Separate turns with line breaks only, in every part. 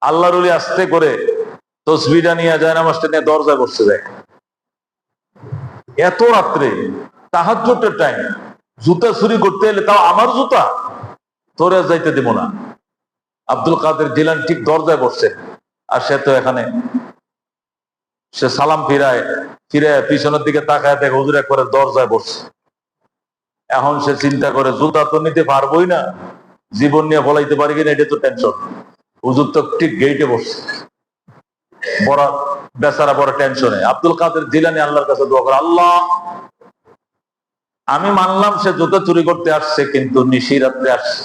আল্লাহর ওলি আস্তে করে তসবিহটা নিয়ে যায়, নামাজটা নিয়ে দরজায় বসতে যায়। এত রাত্রে, তাহাজ্জুদের টাইম, জুতা চুরি করতে এলে, তাও আমার জুতা, তোরে যাইতে দেব না। আব্দুল কাদের জিলানী ঠিক দরজায় বসছে, আর সে তো এখানে। সে সালাম ফিরায় পিছনের দিকে তাকায় দেখে হুজুর একবারে দরজায় বসছে। এখন সে চিন্তা করে, জুতা তো নিতে পারবোই না, জীবন নিয়ে বলাইতে পারি কিনা এটা তো টেনশন। হুজুর তো ঠিক গেইটে বসছে, বড় বেচারা বড় টেনশনে। আব্দুল কাদের জিলানী আল্লাহর কাছে দোয়া করে, আল্লাহ, আমি মানলাম সে জুতা চুরি করতে আসছে, কিন্তু নিশিরাত্রে আসছে।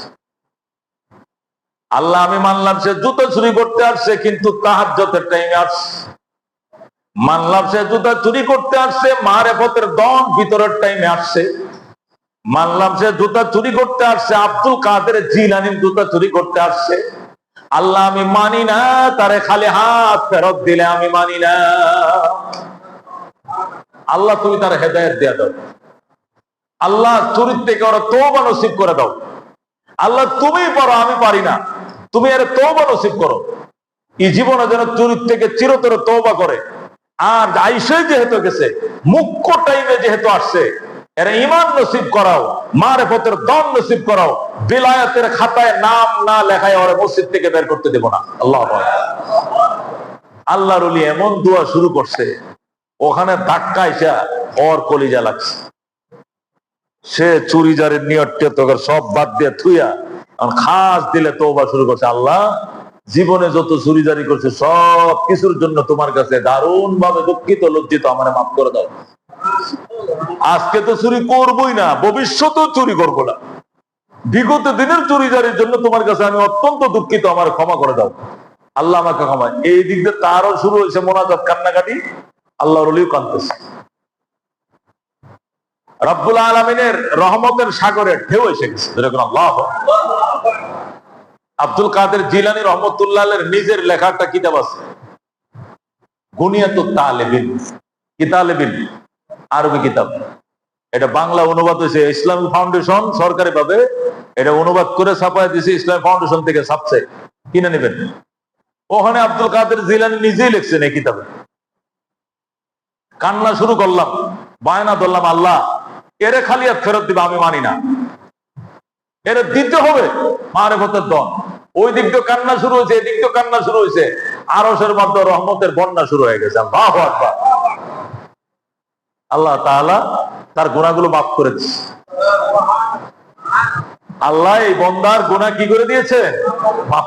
আল্লাহ, আমি মানলাম সে জুতা চুরি করতে আসছে, কিন্তু তাহাজ্জুদের টাইমে আসছে। মানলাম সে জুতা চুরি করতে আসছে, মারেফতের দম ভিতরের টাইমে আসছে। মানলাম সে জুতা চুরি করতে আসছে, আব্দুল কাদের জিলানীর জুতা চুরি করতে আসছে। আল্লাহ, আমি মানি না তারে খালি হাত ফেরত দিলে আমি মানি না। আল্লাহ, তুমি তার হেদায়েত দিয়ে দাও। আল্লাহ, চুরির থেকে ওরা তওবা নসিব করে দাও। আল্লাহ, তুমি পারো, আমি পারি না, তুমি এর তওবা নসিব করো। এই জীবনে যেন চুরির থেকে চিরতর তওবা করে। আর আইসে যেহেতু গেছে, মুখ্য টাইমে যেহেতু আসছে, এরা ঈমান নসিব করাও, মারেফতের দম নসিব করাও। বিলায়াতের খাতায় নাম না লেখায় ওরা মসজিদ থেকে বের করতে দেব না। আল্লাহ আল্লাহর ওলি এমন দোয়া শুরু করছে, ওখানে ধাক্কা আইসা ওর কলিজা লাগছে। সে চুরি জারের নিয়তটা তোকে সব বাদ দিয়ে থুইয়া খাস দিলে তওবা শুরু করছে। আল্লাহ, জীবনে যত চুরি জারি করছে সব কিছুর জন্য তোমার কাছে দারুণ ভাবে দুঃখিত, লজ্জিত, আমারে মাফ করে দাও। আজকে তো চুরি করবই না, ভবিষ্যতেও চুরি করবো না। বিগত দিনের চুরি জারির জন্য তোমার কাছে আমি অত্যন্ত দুঃখিত, আমার ক্ষমা করে দাও। আল্লাহ আমাকে ক্ষমা। এই দিক দিয়ে তারও শুরু হয়েছে মোনাজাত, কান্নাকাটি। আল্লাহর ওলিও কাঁদতেছে। রব্বুল আলামিনের রহমতের সাগরে ঢেউ এসে গেছে। আল্লাহ। আব্দুল কাদের জিলানী রহমতুল্লাহ আলাইহির নিজের লেখাটা কিতাব আছে, গুনিয়াতুত তালেবিন, কিতালেবিন, আরবি কিতাব। এটা বাংলা অনুবাদ হয়েছে ইসলামিক ফাউন্ডেশন সরকারি ভাবে এটা অনুবাদ করে ছাপায় দিয়েছে, ইসলামিক ফাউন্ডেশন থেকে ছাপছে, কিনে নেবেন। ওখানে আব্দুল কাদের জিলানী নিজেই লিখছেন এই কিতাবে। কান্না শুরু করলাম, বায়না ধরলাম, আল্লাহ, এরে খালি আর ফেরত দিবা, আমি মানি না, এরে দিতে হবে মারেফতের দম। ওই দিক দিয়ে কান্না শুরু হয়েছে, এদিক দিয়ে কান্না শুরু হয়েছে, আরশের মধ্যে রহমতের বন্যা শুরু হয়ে গেছে। আল্লাহু আকবার। আল্লাহ তাআলা তার গুনাহগুলো মাফ করে দিয়েছে। আল্লাহ এই বান্দার গুনাহ কি করে দিয়েছে? মাফ।